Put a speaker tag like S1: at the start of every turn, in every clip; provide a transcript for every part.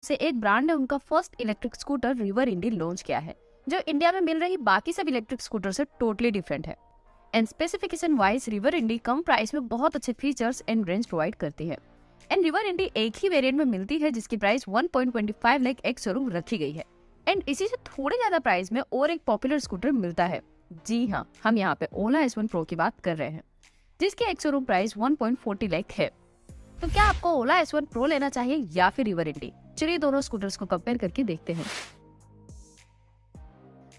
S1: से एक ब्रांड ने उनका first electric scooter River Indie launch किया है, जो इंडिया में मिल रही बाकी सब इलेक्ट्रिक स्कूटर से टोटली डिफरेंट है। And specification wise River Indie कम प्राइस में बहुत अच्छे फीचर्स एंड रेंज प्रोवाइड करती है। एंड रिवर इंडी एक ही वेरिएंट में मिलती है जिसकी प्राइस 1.25 लाख एक्स शोरूम रखी गई है। एंड इसी से थोड़े ज्यादा प्राइस में और एक पॉपुलर स्कूटर मिलता है। जी हाँ, हम यहाँ पे ओला S1 Pro की बात कर रहे हैं, जिसकी एक्स शोरूम प्राइस 1.40 लाख है। तो क्या आपको ओला S1 Pro लेना चाहिए या फिर रिवर इंडी? चलिए दोनों स्कूटर्स को कंपेयर करके देखते हैं।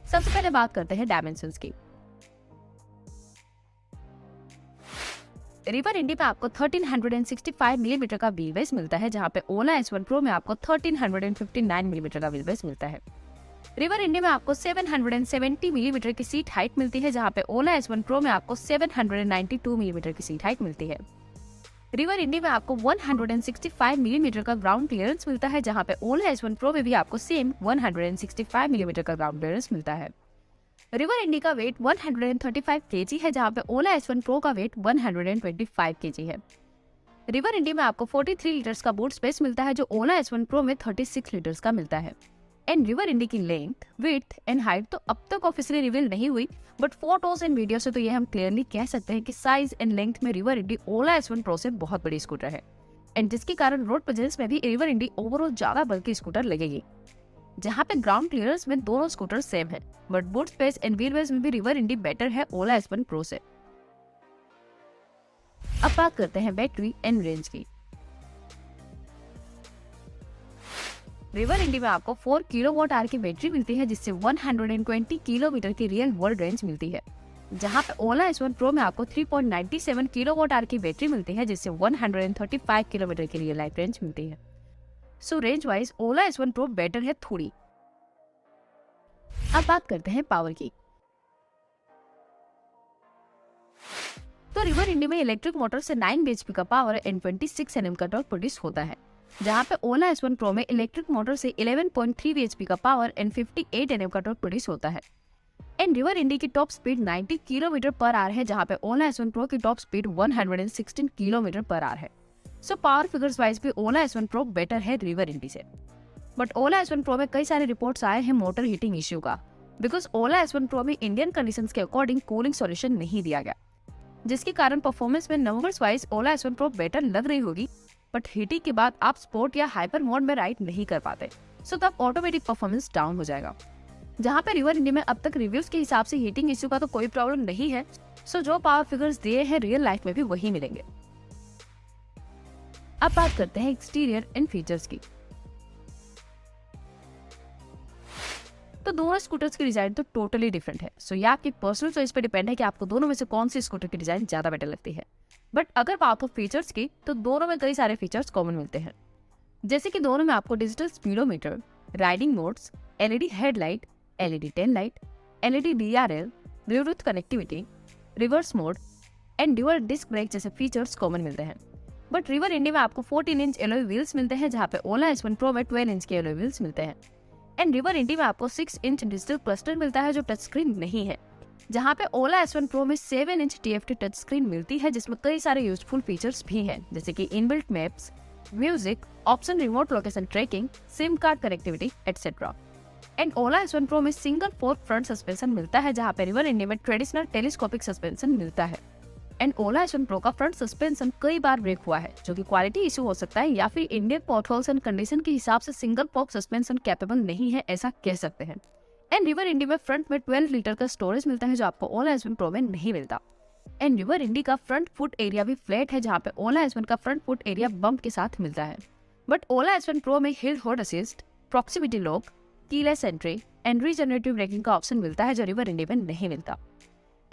S1: सबसे पहले बात करते हैं डायमेंशंस की। रिवर इंडी में आपको 1365 मिलीमीटर का व्हील बेस मिलता है, जहां पे ओला S1 Pro में आपको 1359 मिलीमीटर का व्हील बेस मिलता है। रिवर इंडी में आपको 770 मिलीमीटर की सीट हाइट मिलती है, जहां पे ओला S1 Pro में आपको 792 मिलीमीटर की सीट हाइट मिलती है। रिवर इंडी में आपको 165 मिलीमीटर का ग्राउंड क्लियरेंस मिलता है, जहां पे ओला S1 Pro में भी आपको सेम 165 मिलीमीटर का ग्राउंड क्लियरेंस मिलता है। रिवर इंडी का वेट 135 केजी है, जहां पे ओला S1 Pro का वेट 125 केजी है। रिवर इंडी में आपको 43 लीटर्स का बूट स्पेस मिलता है, जो ओला S1 Pro में 36 लीटर्स का मिलता है। एंड रिवर इंडी की लेंथ, विड्थ एंड हाइट तो अब तक ऑफिशियली रिवील नहीं हुई, बट फोटोज एंड वीडियो से तो ये हम क्लियरली कह सकते हैं कि साइज एंड लेंथ में रिवर इंडी ओला S1 Pro से बहुत बड़ी स्कूटर है। एंड जिसके कारण रोड प्रेजेंस में भी रिवर इंडी ओवरऑल ज्यादा बल्कि स्कूटर लगेगी। जहाँ पे ग्राउंड क्लियरेंस में दोनों स्कूटर सेम है, but boot space and wheel base में भी रिवर इंडी बेटर है ओला S1 Pro से। अब बात करते हैं बैटरी एंड रेंज की। रिवर इंडी में आपको 4 किलोवाट आवर की बैटरी मिलती है, जिससे 120 किलोमीटर की रियल वर्ल्ड रेंज मिलती है। जहाँ पे ओला S1 Pro में आपको 3.97 किलोवाट आवर की बैटरी मिलती है, जिससे 135 किलोमीटर की रियल लाइफ रेंज मिलती है। सो रेंज वाइज ओला S1 Pro बेटर है थोड़ी। अब बात करते हैं पावर की। तो रिवर इंडी में इलेक्ट्रिक मोटर से 9 bhp का पावर एंड 26 Nm का टॉर्क प्रोड्यूस होता है, जहाँ पे ओला S1 Pro में इलेक्ट्रिक मोटर से 11.3 bhp का पावर एंड 58 Nm का टॉर्क प्रोड्यूस होता है। एंड रिवर इंडी की top speed 90 kilometre per hour है, जहाँ पे ओला S1 Pro की top speed 116 kilometre per hour है। सो पावर फिगर्स वाइज भी ओला S1 Pro बेटर है रिवर इंडी से। बट ओला S1 Pro में कई सारे रिपोर्ट्स आए हैं मोटर हीटिंग इश्यू का, बिकॉज ओला S1 Pro में इंडियन कंडीशंस के अकॉर्डिंग कूलिंग सॉल्यूशन नहीं दिया गया, जिसके कारण परफॉर्मेंस में नंबर्स वाइज ओला S1 Pro बेटर लग रही होगी, बट हीटिंग के बाद आप स्पोर्ट या हाइपर मोड में राइड नहीं कर पाते, सो तब ऑटोमेटिक परफॉर्मेंस डाउन हो जाएगा। जहाँ पे रिवर इंडी में अब तक रिव्यूज के हिसाब से हीटिंग इश्यू का तो कोई प्रॉब्लम नहीं है, सो जो पावर फिगर्स दिए हैं रियल लाइफ में भी वही मिलेंगे। अब बात करते हैं एक्सटीरियर एंड फीचर्स की। तो दोनों स्कूटर्स की डिजाइन तो टोटली डिफरेंट है, सो ये आपकी पर्सनल चॉइस पे डिपेंड है कि आपको दोनों में से कौन सी स्कूटर की डिजाइन ज्यादा बेटर लगती है। बट अगर बात हो फीचर्स की, तो दोनों में कई सारे फीचर्स कॉमन मिलते हैं, जैसे कि दोनों में आपको digital speedometer, riding modes, LED headlight, LED tail light, LED DRL, Bluetooth connectivity, reverse mode and dual disc brake जैसे फीचर्स कॉमन मिलते हैं। बट रिवर इंडी में आपको 14 इंच एलॉय व्हील्स मिलते हैं, जहाँ पे ओला S1 Pro में 12 इंच के एलॉय व्हील्स मिलते हैं। एंड रिवर इंडी में आपको 6 इंच डिजिटल क्लस्टर मिलता है, जो टच स्क्रीन नहीं है, जहाँ पे ओला S1 Pro में 7 इंच TFT टच स्क्रीन मिलती है, जिसमें कई सारे यूजफुल फीचर्स भी हैं, जैसे कि inbuilt maps, music, option remote location tracking, SIM card connectivity etcetera. And Ola S1 Pro में सिंगल फोर्क फ्रंट सस्पेंशन मिलता है, जहाँ पे रिवर इंडी में ट्रेडिशनल टेलीस्कोपिक सस्पेंशन मिलता है। एंड ओला S1 Pro का फ्रंट सस्पेंशन कई बार ब्रेक हुआ है, जो कि क्वालिटी इशू हो सकता है या फिर इंडियन पॉटहोल्स एंड कंडीशन के हिसाब से सिंगल फोर्क सस्पेंशन कैपेबल नहीं है, ऐसा कह सकते हैं। एंड रिवर इंडी में फ्रंट में 12 लीटर का स्टोरेज मिलता है, जो आपको ओला S1 Pro में नहीं मिलता। एंड रिवर इंडी का फ्रंट फुट एरिया भी फ्लैट है, जहाँ पे ओला S1 का फ्रंट फुट एरिया बम्प के साथ मिलता है। बट ओला S1 Pro में hill hold assist, proximity lock, keyless entry and regenerative braking का ऑप्शन मिलता है, जो रिवर इंडी में नहीं मिलता।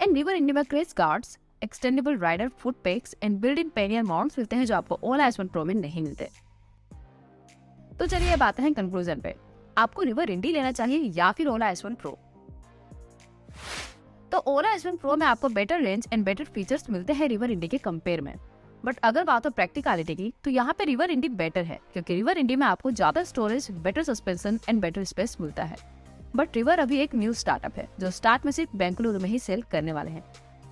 S1: एंड रिवर इंडी में crash guards, extendable rider foot pegs and built in pannier mounts मिलते हैं, जो आपको ओला S1 Pro में नहीं मिलते। तो चलिए अब आते हैं कंक्लूजन पे, आपको रिवर इंडी लेना चाहिए या फिर ओला S1 Pro? तो ओला S1 Pro में आपको better range and better features मिलते हैं रिवर इंडी के कंपेयर में। बट अगर बात हो प्रैक्टिकलिटी की, तो यहाँ पे रिवर इंडी बेटर है, क्योंकि रिवर इंडी में आपको ज्यादा storage, better suspension and better space मिलता है। बट रिवर अभी एक न्यू स्टार्टअप है, जो स्टार्ट में सिर्फ बेंगलुरु में ही सेल करने वाले हैं।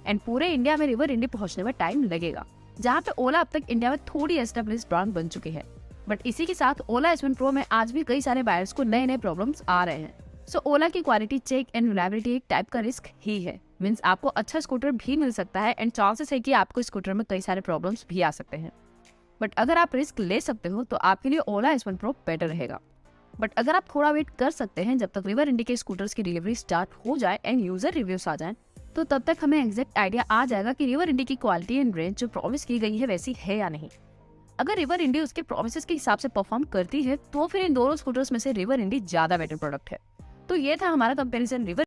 S1: एंड पूरे इंडिया में रिवर इंडी पहुंचने में टाइम लगेगा, जहाँ पे ओला अब तक इंडिया में थोड़ी एस्टेब्लिश्ड ब्रांड बन चुकी है। बट इसी के साथ ओला S1 Pro में आज भी कई सारे बायर्स को नए नए प्रॉब्लम्स आ रहे हैं। सो ओला की क्वालिटी चेक एंड रिलायबिलिटी एक टाइप का रिस्क ही है। मीन्स आपको अच्छा स्कूटर भी मिल सकता है एंड चांसेस है कि आपको स्कूटर में कई सारे प्रॉब्लम्स भी आ सकते हैं। बट अगर आप रिस्क ले सकते हो तो आपके लिए ओला S1 Pro बेटर रहेगा। बट अगर आप थोड़ा वेट कर सकते हैं जब तक रिवर इंडी के स्कूटर्स की डिलीवरी स्टार्ट हो जाए एंड यूजर रिव्यूज आ जाएं, तो तब तक हमें एग्जैक्ट आइडिया आ जाएगा कि रिवर इंडी की क्वालिटी एंड रेंज जो प्रॉमिस की गई है वैसी है या नहीं। अगर रिवर इंडी उसके प्रोमिस के हिसाब से परफॉर्म करती है तो फिर इन दोनों स्कूटर्स में से रिवर इंडी ज्यादा बेटर प्रोडक्ट है। तो ये था हमारा कंपैरिजन रिवर